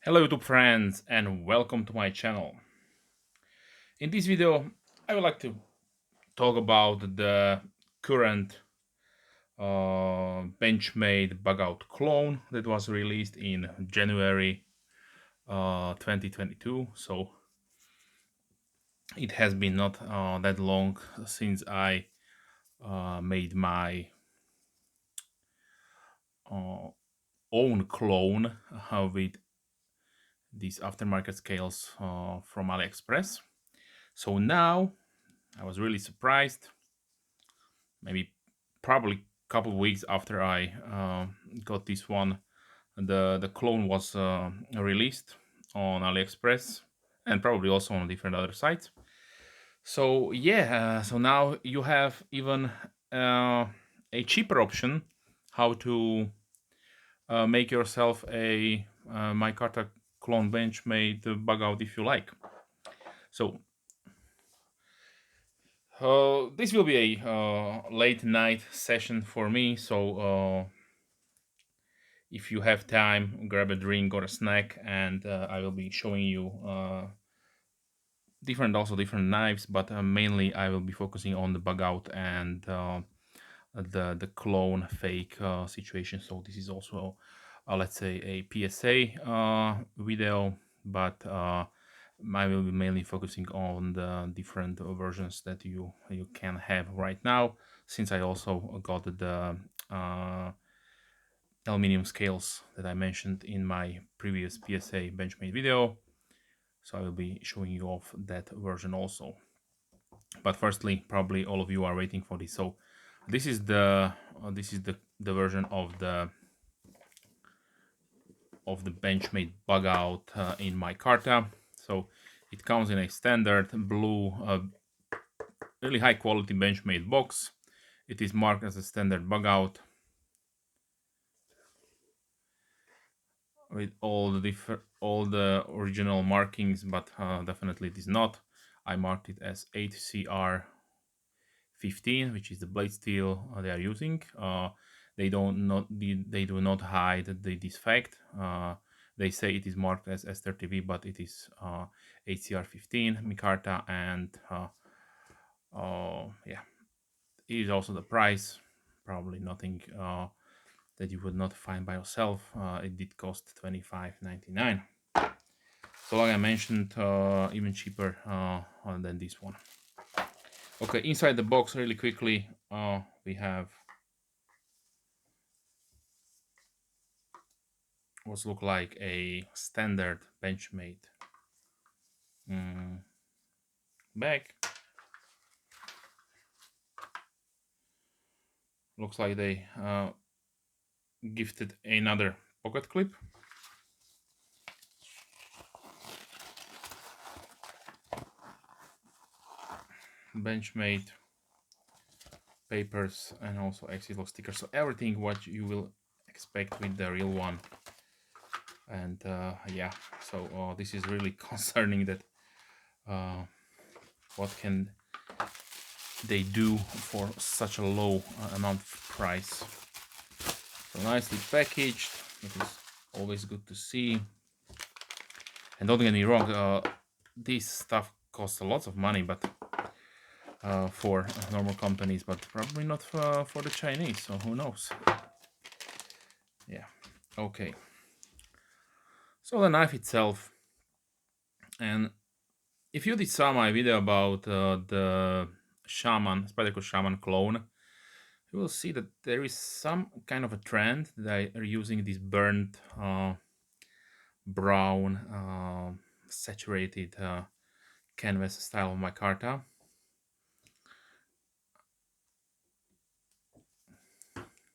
Hello YouTube friends and welcome to my channel. In this video I would like to talk about the current Benchmade Bugout clone that was released in January 2022. So it has been not that long since I made my uh, own clone with these aftermarket scales from AliExpress. So now I was really surprised, maybe probably a couple of weeks after I got this one, the clone was released on AliExpress and probably also on different other sites. So yeah, so now you have even a cheaper option how to make yourself a Micarta clone Benchmade Bugout if you like. So this will be a late night session for me. So if you have time, grab a drink or a snack, and I will be showing you different knives, but mainly I will be focusing on the bug out and the clone fake situation. So this is also let's say a PSA video, but I will be mainly focusing on the different versions that you can have right now, since I also got the aluminium scales that I mentioned in my previous PSA Benchmade video. So I will be showing you off that version also. But firstly, probably all of you are waiting for this. So this is the version of the Benchmade Bugout in Micarta. So it comes in a standard blue, really high quality Benchmade box. It is marked as a standard Bugout with all the original markings, but definitely it is not. I marked it as 8CR15, which is the blade steel they are using. They do not hide this fact. They say it is marked as S30V, but it is 8CR15 Micarta, and yeah, it is also the price. Probably nothing that you would not find by yourself. It did cost $25.99. So like I mentioned, even cheaper than this one. Okay, inside the box really quickly, we have what look like a standard Benchmade bag. Looks like they gifted another pocket clip. Benchmade papers and also exit stickers. So everything what you will expect with the real one. And yeah, so this is really concerning that what can they do for such a low amount of price. So nicely packaged. It is always good to see. And don't get me wrong, this stuff costs a lot of money, but for normal companies, but probably not for the Chinese. So who knows? Yeah. Okay. So the knife itself, and if you did saw my video about the Spyderco Shaman clone, you will see that there is some kind of a trend that they are using this burnt brown saturated canvas style of micarta.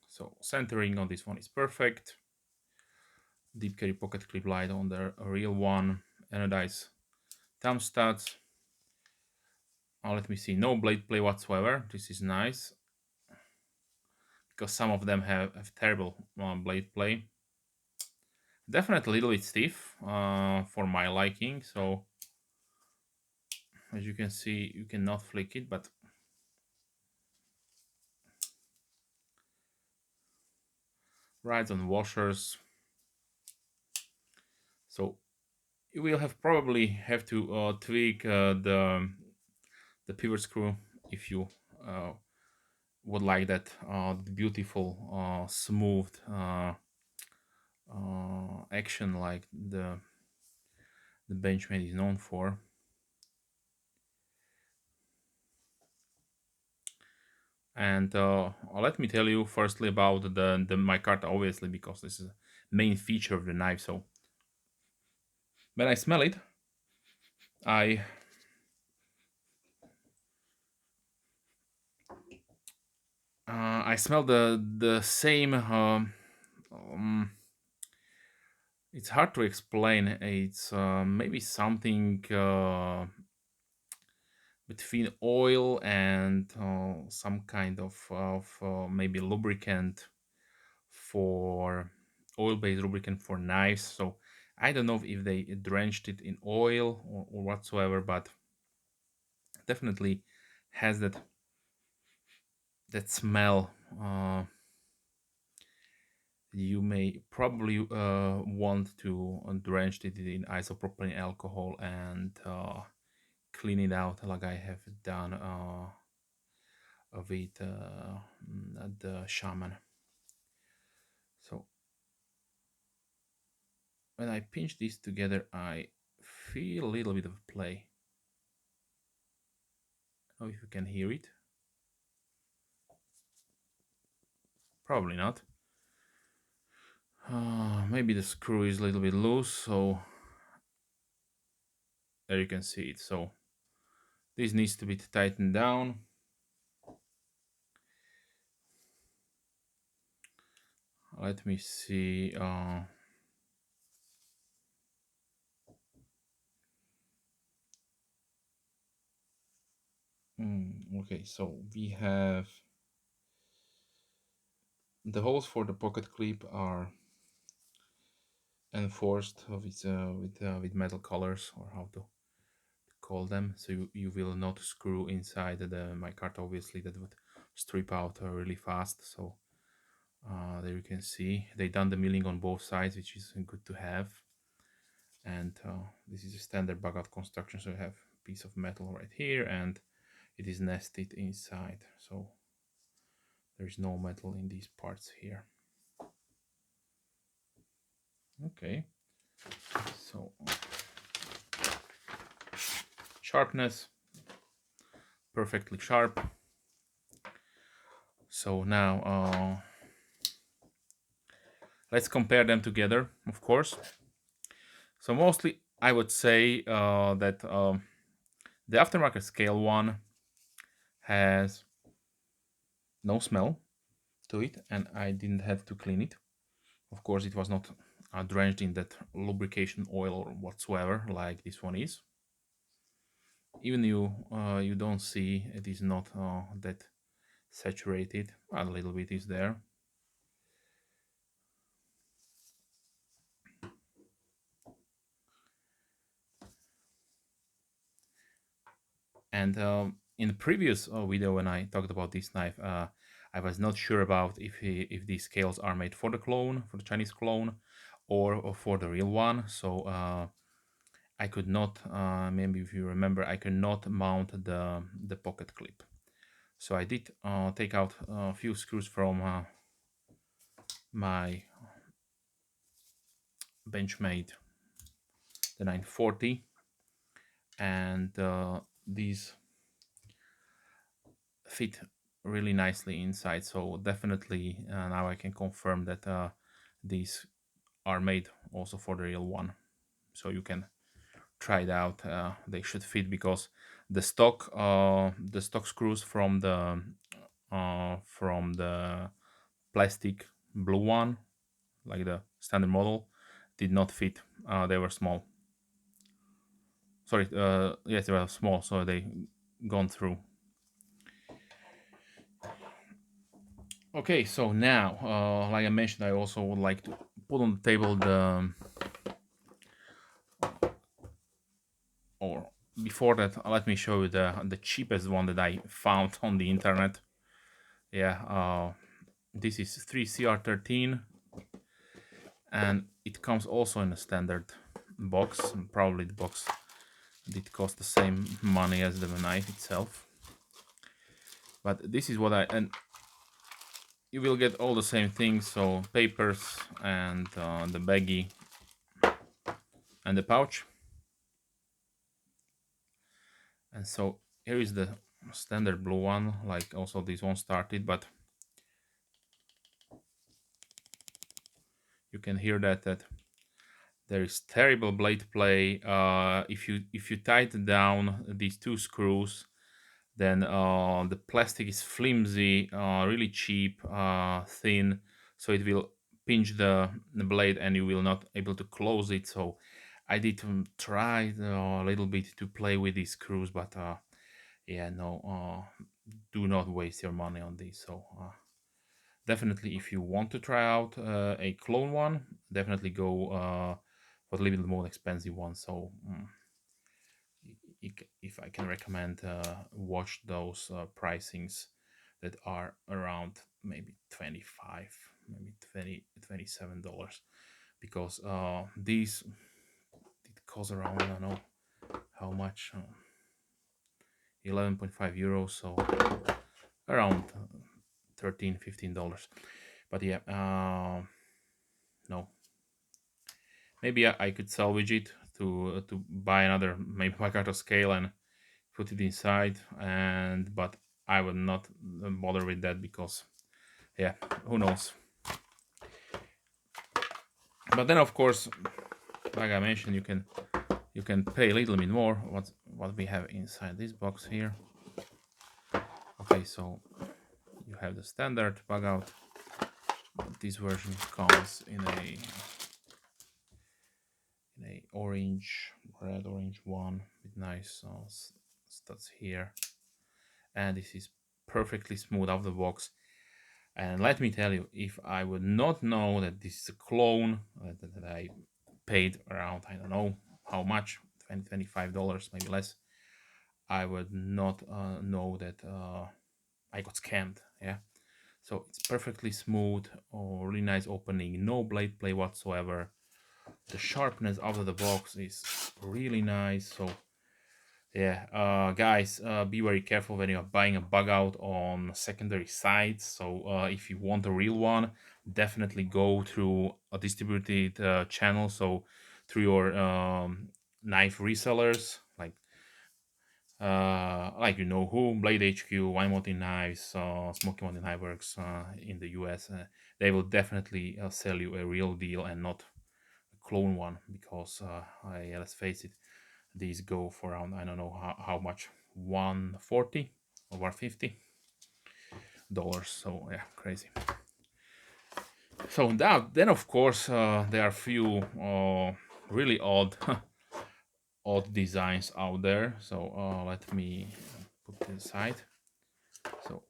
So centering on this one is perfect. Deep carry pocket clip light on the real one. Anodized thumb studs. Let me see, no blade play whatsoever. This is nice, because some of them have terrible blade play. Definitely a little bit stiff for my liking. So as you can see, you cannot flick it, but rides on washers. So You will have probably have to tweak the pivot screw if you uh, would like that beautiful smooth action like the Benchmade is known for. And let me tell you firstly about the micarta, obviously, because this is a main feature of the knife. So when I smell it, I I smell the same. It's hard to explain. It's maybe something between oil and some kind of maybe lubricant for oil-based lubricant for knives. So I don't know if they drenched it in oil or whatsoever, but definitely has that smell. You may probably want to drench it in isopropylene alcohol and clean it out like I have done with the shaman. So when I pinch these together, I feel a little bit of play. I don't know if you can hear it. Probably not. Maybe the screw is a little bit loose, so there you can see it. So this needs to be tightened down. Let me see. Okay, so we have the holes for the pocket clip are enforced with metal collars, or how to call them. So you will not screw inside the micarta. Obviously, that would strip out really fast. So there you can see they done the milling on both sides, which is good to have. And this is a standard bugout construction. So you have a piece of metal right here, and it is nested inside. So there's no metal in these parts here. Okay, so sharpness, perfectly sharp. So now let's compare them together, of course. So mostly I would say that the aftermarket scale one has no smell to it, and I didn't have to clean it. Of course, it was not drenched in that lubrication oil or whatsoever like this one is. Even you don't see it is not that saturated. A little bit is there. And in the previous video when I talked about this knife, I was not sure about if these scales are made for the clone, for the Chinese clone, or for the real one. So I could not, maybe if you remember, I could not mount the pocket clip. So I did take out a few screws from my Benchmade, the 940, and these fit really nicely inside. So definitely now I can confirm that these are made also for the real one. So you can try it out. They should fit because the stock screws from the plastic blue one, like the standard model, did not fit. They were small. Sorry, yes, they were small, so they gone through. Okay, so now, like I mentioned, I also would like to put on the table or before that, let me show you the cheapest one that I found on the internet. Yeah, this is 3CR13, and it comes also in a standard box. And probably the box did cost the same money as the knife itself. But this is what and you will get all the same things, so papers and the baggie and the pouch. And so here is the standard blue one, like also this one started, but you can hear that there is terrible blade play. If you tighten down these two screws, then the plastic is flimsy, really cheap, thin, so it will pinch the blade and you will not able to close it. So I did try a little bit to play with these screws, but yeah, no, do not waste your money on these. So definitely, if you want to try out a clone one, definitely go for a little bit more expensive one. So if I can recommend, watch those pricings that are around maybe 25, maybe 20, $27, because these it costs around, I don't know how much, 11.5 euros, so around 13, $15. But yeah, no, maybe I could salvage it to buy another maybe Micarta scale and put it inside, and but I would not bother with that because yeah, who knows. But then of course, like I mentioned, you can pay a little bit more. What we have inside this box here. Okay, so you have the standard bug out. This version comes in a red orange one with nice studs here, and this is perfectly smooth out of the box. And let me tell you, if I would not know that this is a clone, that I paid around, I don't know how much, $20, $25, maybe less, I would not know that I got scammed. Yeah, so it's perfectly smooth, really nice opening, no blade play whatsoever. The sharpness out of the box is really nice. So yeah, guys, be very careful when you're buying a bug out on secondary sites. So if you want a real one, definitely go through a distributed channel. So through your knife resellers, like you know who, Blade HQ, Wine Mountain Knives, Smoky Mountain Knife Works in the US. They will definitely sell you a real deal and not a clone one, because let's face it, these go for around, I don't know how much, 140 or 150 dollars. So yeah, crazy. So then of course there are few really odd odd designs out there. So let me put this aside. So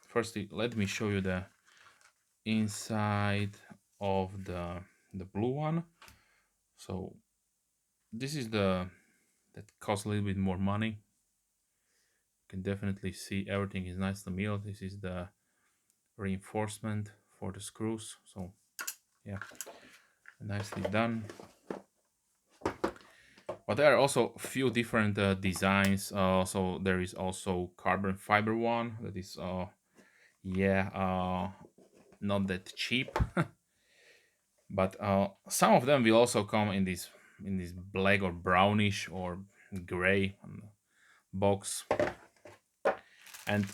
firstly, let me show you the inside of the blue one. So this is the that costs a little bit more money. You can definitely see everything is nicely milled. This is the reinforcement for the screws. So yeah, nicely done. But there are also a few different designs. So there is also carbon fiber one that is yeah, not that cheap. But some of them will also come in this black or brownish or gray box. And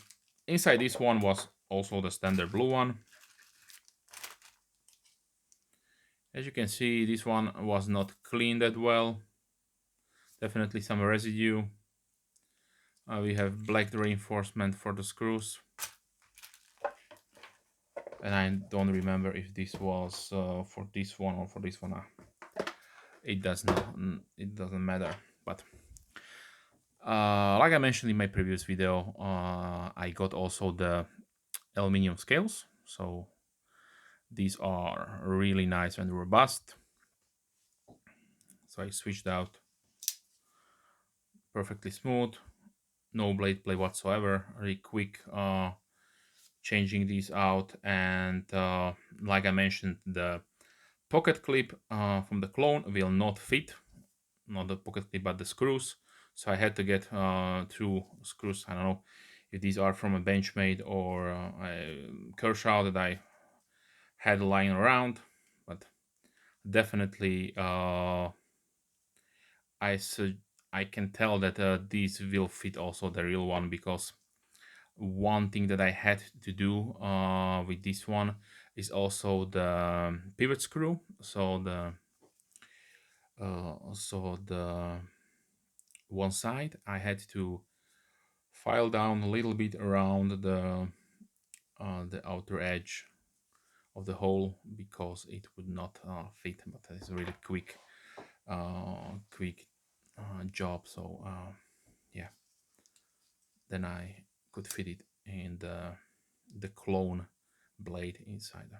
inside this one was also the standard blue one. As you can see, this one was not cleaned that well. Definitely some residue. We have black reinforcement for the screws. And I don't remember if this was for this one or for this one. It doesn't matter. But like I mentioned in my previous video, I got also the aluminum scales. So these are really nice and robust. So I switched out, perfectly smooth, no blade play whatsoever, really quick changing these out. And like I mentioned, the pocket clip from the clone will not fit, not the pocket clip but the screws. So I had to get two screws. I don't know if these are from a Benchmade or a Kershaw that I had lying around, but definitely I can tell that these will fit also the real one, because one thing that I had to do with this one is also the pivot screw. So the one side I had to file down a little bit around the outer edge of the hole, because it would not fit. But it's a really quick job. So yeah, then I could fit it in the clone blade inside,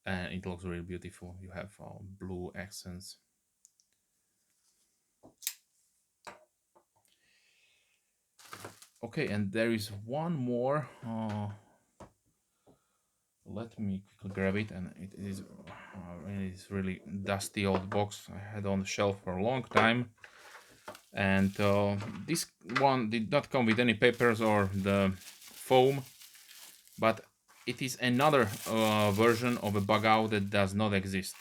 and it looks really beautiful. You have blue accents. Okay, and there is one more. Let me quickly grab it, and it is really dusty old box I had on the shelf for a long time. And this one did not come with any papers or the foam, but it is another version of a Bugout that does not exist.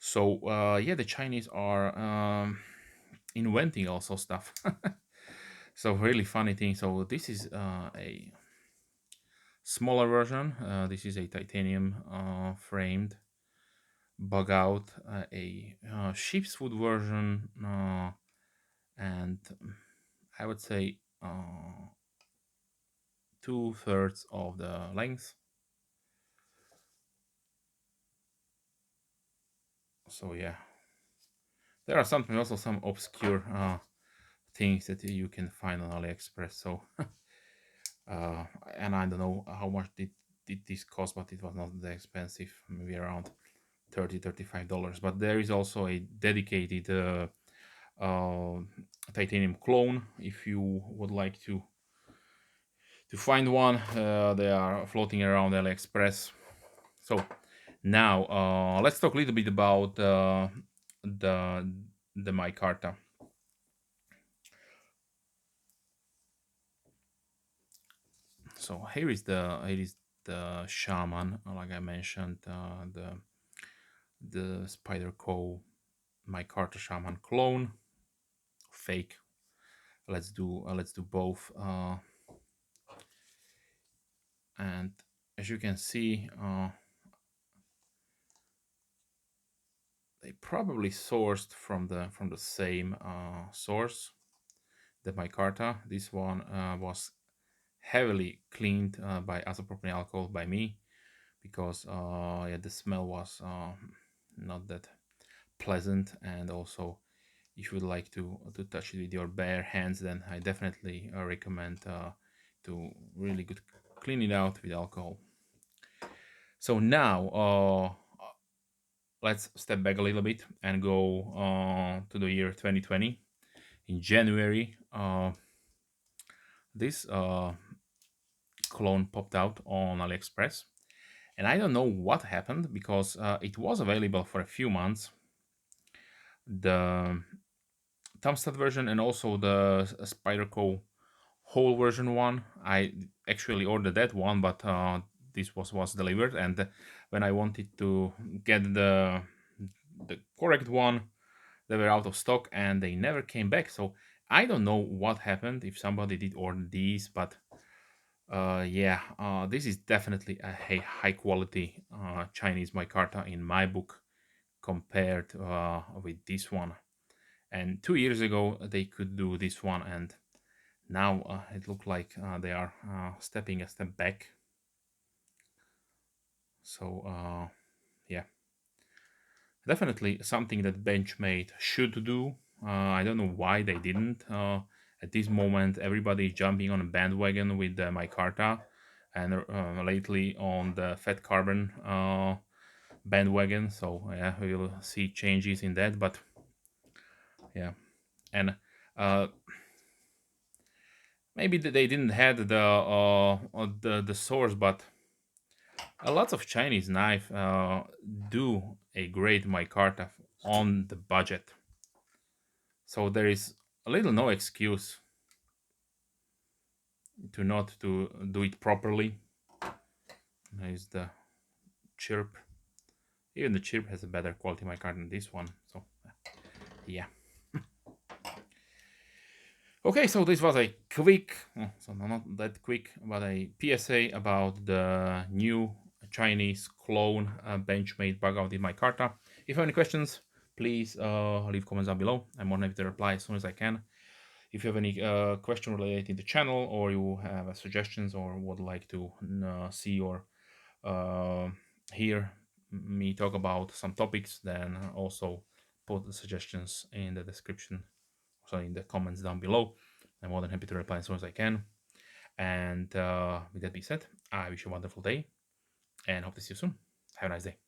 So yeah, the Chinese are inventing also stuff. So really funny thing. So this is a smaller version. This is a titanium framed Bugout, a sheep's foot version, and I would say 2/3 of the length. So yeah, there are sometimes also some obscure things that you can find on AliExpress. So and I don't know how much did this cost, but it was not that expensive, maybe around $35. But there is also a dedicated uh, titanium clone. If you would like to find one, they are floating around AliExpress. So now let's talk a little bit about the Micarta. So here is the Shaman, like I mentioned, the Spyderco Micarta Shaman clone, fake. Let's do both. And as you can see, they probably sourced from the same source, the Micarta. This one was heavily cleaned by isopropyl alcohol by me, because yeah, the smell was not that pleasant. And also, if you would like to touch it with your bare hands, then I definitely recommend to really good clean it out with alcohol. So now let's step back a little bit and go to the year 2020. In January, this clone popped out on AliExpress, and I don't know what happened, because it was available for a few months, the Thumbstat version and also the Spyderco whole version one. I actually ordered that one, but this was delivered, and when I wanted to get the correct one, they were out of stock and they never came back. So I don't know what happened, if somebody did order these, but yeah, this is definitely a high quality Chinese micarta in my book, compared with this one. And 2 years ago they could do this one, and now it looked like they are stepping a step back. So yeah, definitely something that Benchmade should do. I don't know why they didn't. At this moment, everybody is jumping on a bandwagon with the micarta, and lately on the fat carbon bandwagon. So yeah, we'll see changes in that. But yeah, and uh, maybe they didn't have the source, but A lot of Chinese knife do a great micarta on the budget, so there is a little no excuse to not to do it properly. Is the chirp. Even the chirp has a better quality micarta than this one. So yeah. Okay, so this was a quick, so not that quick, but a PSA about the new Chinese clone Benchmade Bugout in micarta. If you have any questions, please leave comments down below. I'm more than happy to reply as soon as I can. If you have any question related to the channel, or you have suggestions, or would like to see or uh, hear me talk about some topics, then also put the suggestions in the description, so in the comments down below. I'm more than happy to reply as soon as I can. And with that being said, I wish you a wonderful day and hope to see you soon. Have a nice day.